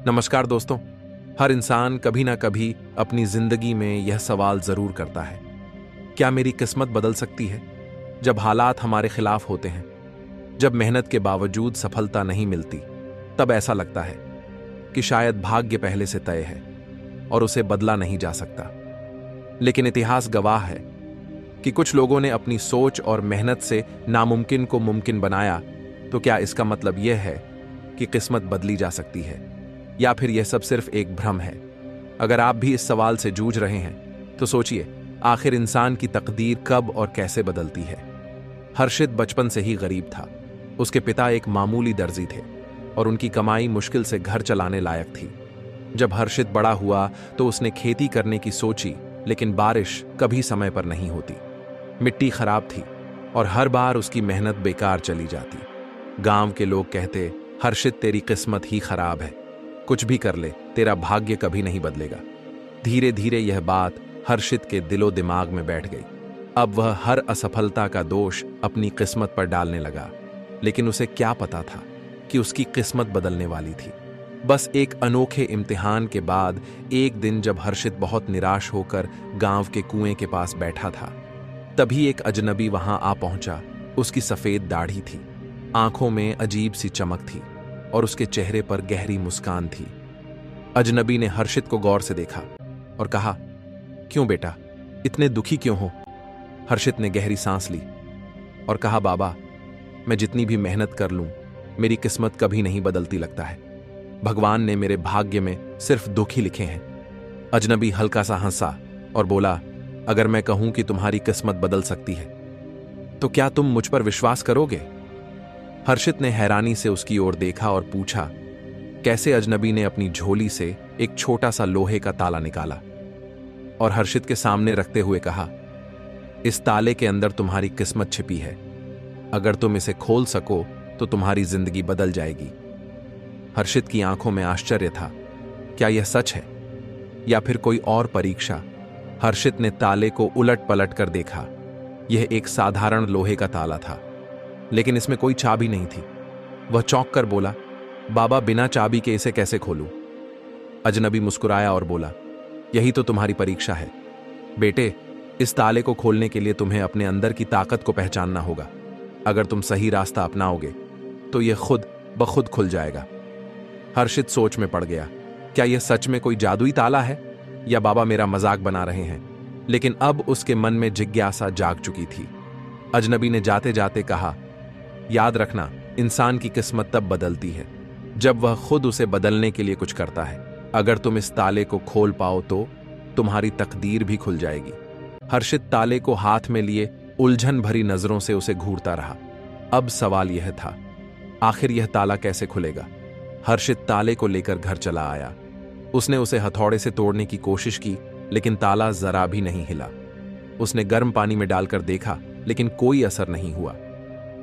नमस्कार दोस्तों। हर इंसान कभी ना कभी अपनी जिंदगी में यह सवाल जरूर करता है, क्या मेरी किस्मत बदल सकती है? जब हालात हमारे खिलाफ होते हैं, जब मेहनत के बावजूद सफलता नहीं मिलती, तब ऐसा लगता है कि शायद भाग्य पहले से तय है और उसे बदला नहीं जा सकता। लेकिन इतिहास गवाह है कि कुछ लोगों ने अपनी सोच और मेहनत से नामुमकिन को मुमकिन बनाया। तो क्या इसका मतलब यह है कि किस्मत बदली जा सकती है, या फिर यह सब सिर्फ एक भ्रम है? अगर आप भी इस सवाल से जूझ रहे हैं तो सोचिए, आखिर इंसान की तकदीर कब और कैसे बदलती है। हर्षित बचपन से ही गरीब था। उसके पिता एक मामूली दर्जी थे और उनकी कमाई मुश्किल से घर चलाने लायक थी। जब हर्षित बड़ा हुआ तो उसने खेती करने की सोची, लेकिन बारिश कभी समय पर नहीं होती। मिट्टी खराब थी और हर बार उसकी मेहनत बेकार चली जाती। गांव के लोग कहते, हर्षित तेरी किस्मत ही खराब है, कुछ भी कर ले, तेरा भाग्य कभी नहीं बदलेगा। धीरे धीरे यह बात हर्षित के दिलो दिमाग में बैठ गई। अब वह हर असफलता का दोष अपनी किस्मत पर डालने लगा। लेकिन उसे क्या पता था कि उसकी किस्मत बदलने वाली थी। बस एक अनोखे इम्तिहान के बाद एक दिन जब हर्षित बहुत निराश होकर गांव के कुएं के पास बैठा था, तभी एक अजनबी वहां आ पहुंचा। उसकी सफेद दाढ़ी थी, आंखों में अजीब सी चमक थी और उसके चेहरे पर गहरी मुस्कान थी। अजनबी ने हर्षित को गौर से देखा और कहा, क्यों बेटा, इतने दुखी क्यों हो? हर्षित ने गहरी सांस ली और कहा, बाबा, मैं जितनी भी मेहनत कर लूं, मेरी किस्मत कभी नहीं बदलती लगता है। भगवान ने मेरे भाग्य में सिर्फ दुख ही लिखे हैं। अजनबी हल्का सा हंसा और बोला, अगर मैं कहूं कि तुम्हारी किस्मत बदल सकती है, तो क्या तुम मुझ पर विश्वास करोगे? हर्षित ने हैरानी से उसकी ओर देखा और पूछा, कैसे? अजनबी ने अपनी झोली से एक छोटा सा लोहे का ताला निकाला और हर्षित के सामने रखते हुए कहा, इस ताले के अंदर तुम्हारी किस्मत छिपी है। अगर तुम इसे खोल सको तो तुम्हारी जिंदगी बदल जाएगी। हर्षित की आंखों में आश्चर्य था। क्या यह सच है या फिर कोई और परीक्षा? हर्षित ने ताले को उलट पलट कर देखा। यह एक साधारण लोहे का ताला था, लेकिन इसमें कोई चाबी नहीं थी। वह चौंक कर बोला, बाबा, बिना चाबी के इसे कैसे खोलूं? अजनबी मुस्कुराया और बोला, यही तो तुम्हारी परीक्षा है बेटे। इस ताले को खोलने के लिए तुम्हें अपने अंदर की ताकत को पहचानना होगा। अगर तुम सही रास्ता अपनाओगे तो यह खुद ब खुद खुल जाएगा। हर्षित सोच में पड़ गया, क्या यह सच में कोई जादुई ताला है या बाबा मेरा मजाक बना रहे हैं? लेकिन अब उसके मन में जिज्ञासा जाग चुकी थी। अजनबी ने जाते जाते कहा, याद रखना, इंसान की किस्मत तब बदलती है जब वह खुद उसे बदलने के लिए कुछ करता है। अगर तुम इस ताले को खोल पाओ तो तुम्हारी तकदीर भी खुल जाएगी। हर्षित ताले को हाथ में लिए उलझन भरी नजरों से उसे घूरता रहा। अब सवाल यह था, आखिर यह ताला कैसे खुलेगा? हर्षित ताले को लेकर घर चला आया। उसने उसे हथौड़े से तोड़ने की कोशिश की, लेकिन ताला जरा भी नहीं हिला। उसने गर्म पानी में डालकर देखा, लेकिन कोई असर नहीं हुआ।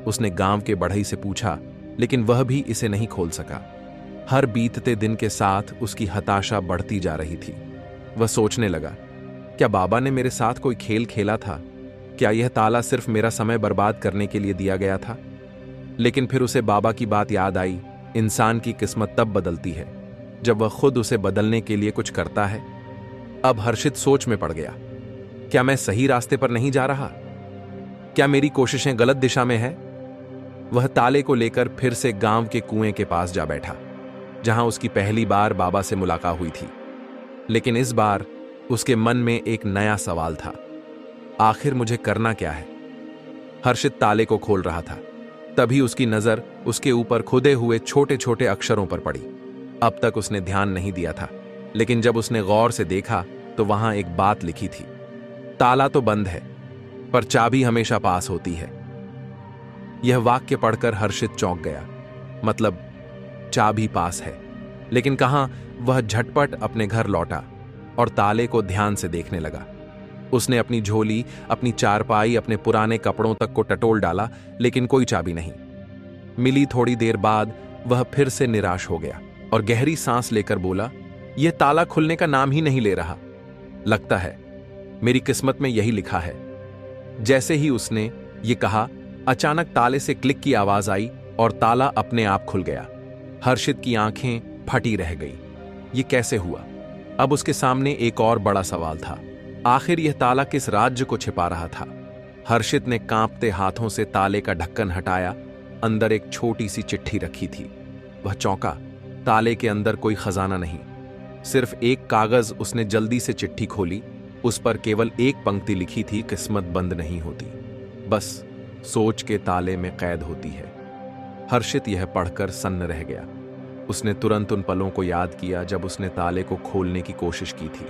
उसने गांव के बढ़ई से पूछा, लेकिन वह भी इसे नहीं खोल सका। हर बीतते दिन के साथ उसकी हताशा बढ़ती जा रही थी। वह सोचने लगा, क्या बाबा ने मेरे साथ कोई खेल खेला था? क्या यह ताला सिर्फ मेरा समय बर्बाद करने के लिए दिया गया था? लेकिन फिर उसे बाबा की बात याद आई, इंसान की किस्मत तब बदलती है जब वह खुद उसे बदलने के लिए कुछ करता है। अब हर्षित सोच में पड़ गया, क्या मैं सही रास्ते पर नहीं जा रहा? क्या मेरी कोशिशें गलत दिशा में है? वह ताले को लेकर फिर से गांव के कुएं के पास जा बैठा, जहां उसकी पहली बार बाबा से मुलाकात हुई थी। लेकिन इस बार उसके मन में एक नया सवाल था, आखिर मुझे करना क्या है? हर्षित ताले को खोल रहा था, तभी उसकी नजर उसके ऊपर खुदे हुए छोटे छोटे अक्षरों पर पड़ी। अब तक उसने ध्यान नहीं दिया था, लेकिन जब उसने गौर से देखा तो वहां एक बात लिखी थी, ताला तो बंद है पर चाबी हमेशा पास होती है। यह वाक्य पढ़कर हर्षित चौंक गया। मतलब चाबी पास है, लेकिन कहां? वह झटपट अपने घर लौटा और ताले को ध्यान से देखने लगा। उसने अपनी झोली, अपनी चारपाई, अपने पुराने कपड़ों तक को टटोल डाला, लेकिन कोई चाबी नहीं मिली। थोड़ी देर बाद वह फिर से निराश हो गया और गहरी सांस लेकर बोला, यह ताला खुलने का नाम ही नहीं ले रहा। लगता है मेरी किस्मत में यही लिखा है। जैसे ही उसने ये कहा, अचानक ताले से क्लिक की आवाज आई और ताला अपने आप खुल गया। हर्षित की आंखें फटी रह गई। ये कैसे हुआ? अब उसके सामने एक और बड़ा सवाल था। आखिर यह ताला किस राज्य को छिपा रहा था? हर्षित ने कांपते हाथों से ताले का ढक्कन हटाया। अंदर एक छोटी सी चिट्ठी रखी थी। वह चौंका। ताले के अंदर कोई खजाना नहीं, सिर्फ एक कागज। उसने जल्दी से चिट्ठी खोली। उस पर केवल एक पंक्ति लिखी थी, किस्मत बंद नहीं होती, बस सोच के ताले में कैद होती है। हर्षित यह पढ़कर सन्न रह गया। उसने तुरंत उन पलों को याद किया जब उसने ताले को खोलने की कोशिश की थी,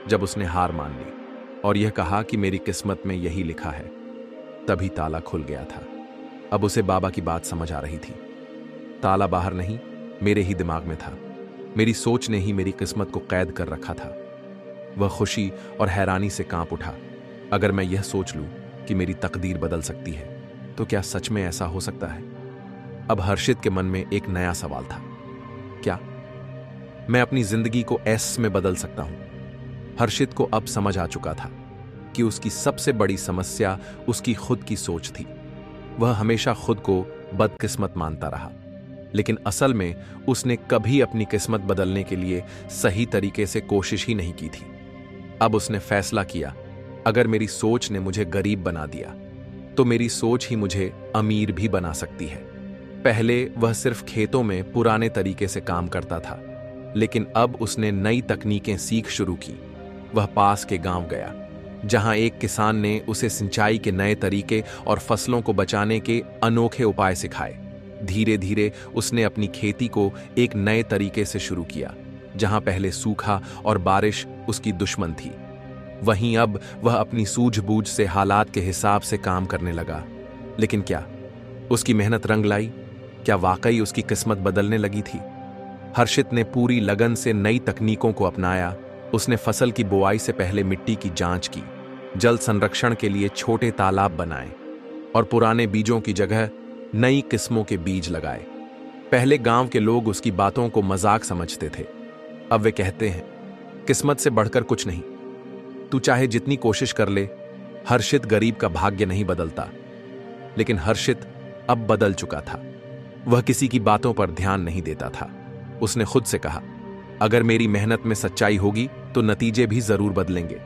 जब उसने हार मान ली और यह कहा कि मेरी किस्मत में यही लिखा है। तभी ताला खुल गया था। अब उसे बाबा की बात समझ आ रही थी। ताला बाहर नहीं, मेरे ही दिमाग में था। मेरी सोच ने ही मेरी किस्मत को कैद कर रखा था। वह खुशी और हैरानी से कांप उठा। अगर मैं यह सोच लूं कि मेरी तकदीर बदल सकती है, तो क्या सच में ऐसा हो सकता है? अब हर्षित के मन में एक नया सवाल था। क्या मैं अपनी जिंदगी को एस में बदल सकता हूं? हर्षित को अब समझ आ चुका था कि उसकी सबसे बड़ी समस्या उसकी खुद की सोच थी। वह हमेशा खुद को बदकिस्मत मानता रहा, लेकिन असल में उसने कभी अपनी किस्मत बदलने के लिए सही तरीके से कोशिश ही नहीं की थी। अब उसने फैसला किया, अगर मेरी सोच ने मुझे गरीब बना दिया, तो मेरी सोच ही मुझे अमीर भी बना सकती है। पहले वह सिर्फ खेतों में पुराने तरीके से काम करता था, लेकिन अब उसने नई तकनीकें सीख शुरू की। वह पास के गांव गया, जहां एक किसान ने उसे सिंचाई के नए तरीके और फसलों को बचाने के अनोखे उपाय सिखाए। धीरे धीरे उसने अपनी खेती को एक नए तरीके से शुरू किया। जहां पहले सूखा और बारिश उसकी दुश्मन थी, वहीं अब वह अपनी सूझबूझ से हालात के हिसाब से काम करने लगा। लेकिन क्या उसकी मेहनत रंग लाई? क्या वाकई उसकी किस्मत बदलने लगी थी? हर्षित ने पूरी लगन से नई तकनीकों को अपनाया। उसने फसल की बुआई से पहले मिट्टी की जांच की, जल संरक्षण के लिए छोटे तालाब बनाए और पुराने बीजों की जगह नई किस्मों के बीज लगाए। पहले गांव के लोग उसकी बातों को मजाक समझते थे। अब वे कहते हैं, किस्मत से बढ़कर कुछ नहीं, तू चाहे जितनी कोशिश कर ले, हर्षित गरीब का भाग्य नहीं बदलता। लेकिन हर्षित अब बदल चुका था। वह किसी की बातों पर ध्यान नहीं देता था। उसने खुद से कहा, अगर मेरी मेहनत में सच्चाई होगी तो नतीजे भी जरूर बदलेंगे।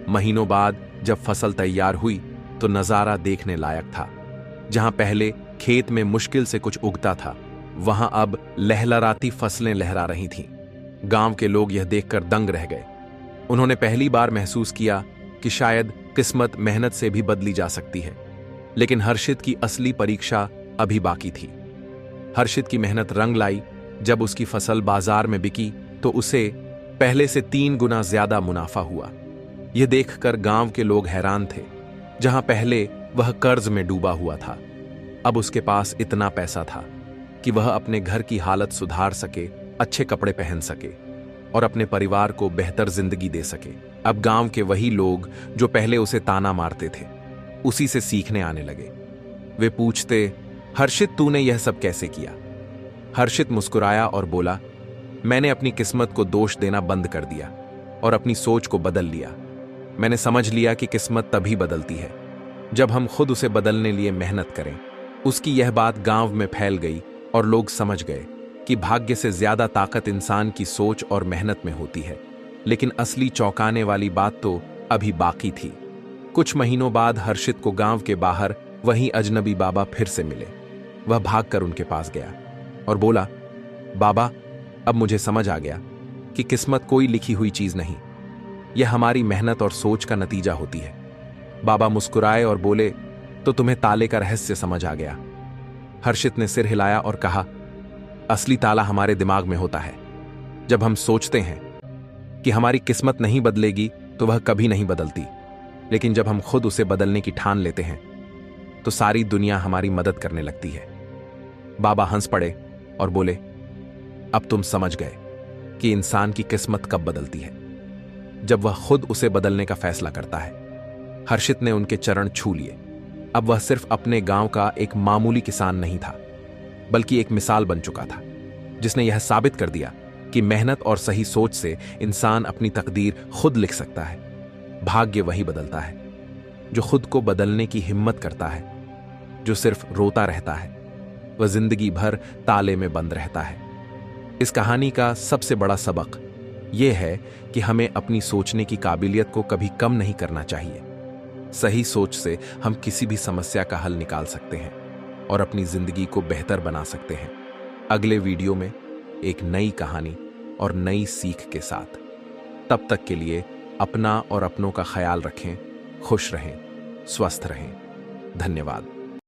महीनों बाद जब फसल तैयार हुई तो नजारा देखने लायक था। जहां पहले खेत में मुश्किल से कुछ उगता था, वहां अब लहलहाती फसलें लहरा रही थीं। गांव के लोग यह देखकर दंग रह गए। उन्होंने पहली बार महसूस किया कि शायद किस्मत मेहनत से भी बदली जा सकती है। लेकिन हर्षित की असली परीक्षा अभी बाकी थी। हर्षित की मेहनत रंग लाई। जब उसकी फसल बाजार में बिकी तो उसे पहले से 3 गुना ज्यादा मुनाफा हुआ। यह देखकर गांव के लोग हैरान थे। जहां पहले वह कर्ज में डूबा हुआ था, अब उसके पास इतना पैसा था कि वह अपने घर की हालत सुधार सके, अच्छे कपड़े पहन सके और अपने परिवार को बेहतर जिंदगी दे सके। अब गांव के वही लोग जो पहले उसे ताना मारते थे, उसी से सीखने आने लगे। वे पूछते, हर्षित तूने यह सब कैसे किया? हर्षित मुस्कुराया और बोला, मैंने अपनी किस्मत को दोष देना बंद कर दिया और अपनी सोच को बदल लिया। मैंने समझ लिया कि किस्मत तभी बदलती है जब हम खुद उसे बदलने लिए मेहनत करें। उसकी यह बात गांव में फैल गई और लोग समझ गए कि भाग्य से ज्यादा ताकत इंसान की सोच और मेहनत में होती है। लेकिन असली चौंकाने वाली बात तो अभी बाकी थी। कुछ महीनों बाद हर्षित को गांव के बाहर वही अजनबी बाबा फिर से मिले। वह भागकर उनके पास गया और बोला, बाबा, अब मुझे समझ आ गया कि किस्मत कोई लिखी हुई चीज नहीं, यह हमारी मेहनत और सोच का नतीजा होती है। बाबा मुस्कुराए और बोले, तो तुम्हें ताले का रहस्य समझ आ गया? हर्षित ने सिर हिलाया और कहा, असली ताला हमारे दिमाग में होता है। जब हम सोचते हैं कि हमारी किस्मत नहीं बदलेगी तो वह कभी नहीं बदलती, लेकिन जब हम खुद उसे बदलने की ठान लेते हैं तो सारी दुनिया हमारी मदद करने लगती है। बाबा हंस पड़े और बोले, अब तुम समझ गए कि इंसान की किस्मत कब बदलती है, जब वह खुद उसे बदलने का फैसला करता है। हर्षित ने उनके चरण छू लिए। अब वह सिर्फ अपने गांव का एक मामूली किसान नहीं था, बल्कि एक मिसाल बन चुका था, जिसने यह साबित कर दिया कि मेहनत और सही सोच से इंसान अपनी तकदीर खुद लिख सकता है। भाग्य वही बदलता है जो खुद को बदलने की हिम्मत करता है। जो सिर्फ रोता रहता है वह जिंदगी भर ताले में बंद रहता है। इस कहानी का सबसे बड़ा सबक यह है कि हमें अपनी सोचने की काबिलियत को कभी कम नहीं करना चाहिए। सही सोच से हम किसी भी समस्या का हल निकाल सकते हैं और अपनी जिंदगी को बेहतर बना सकते हैं। अगले वीडियो में एक नई कहानी और नई सीख के साथ। तब तक के लिए अपना और अपनों का ख्याल रखें, खुश रहें, स्वस्थ रहें। धन्यवाद।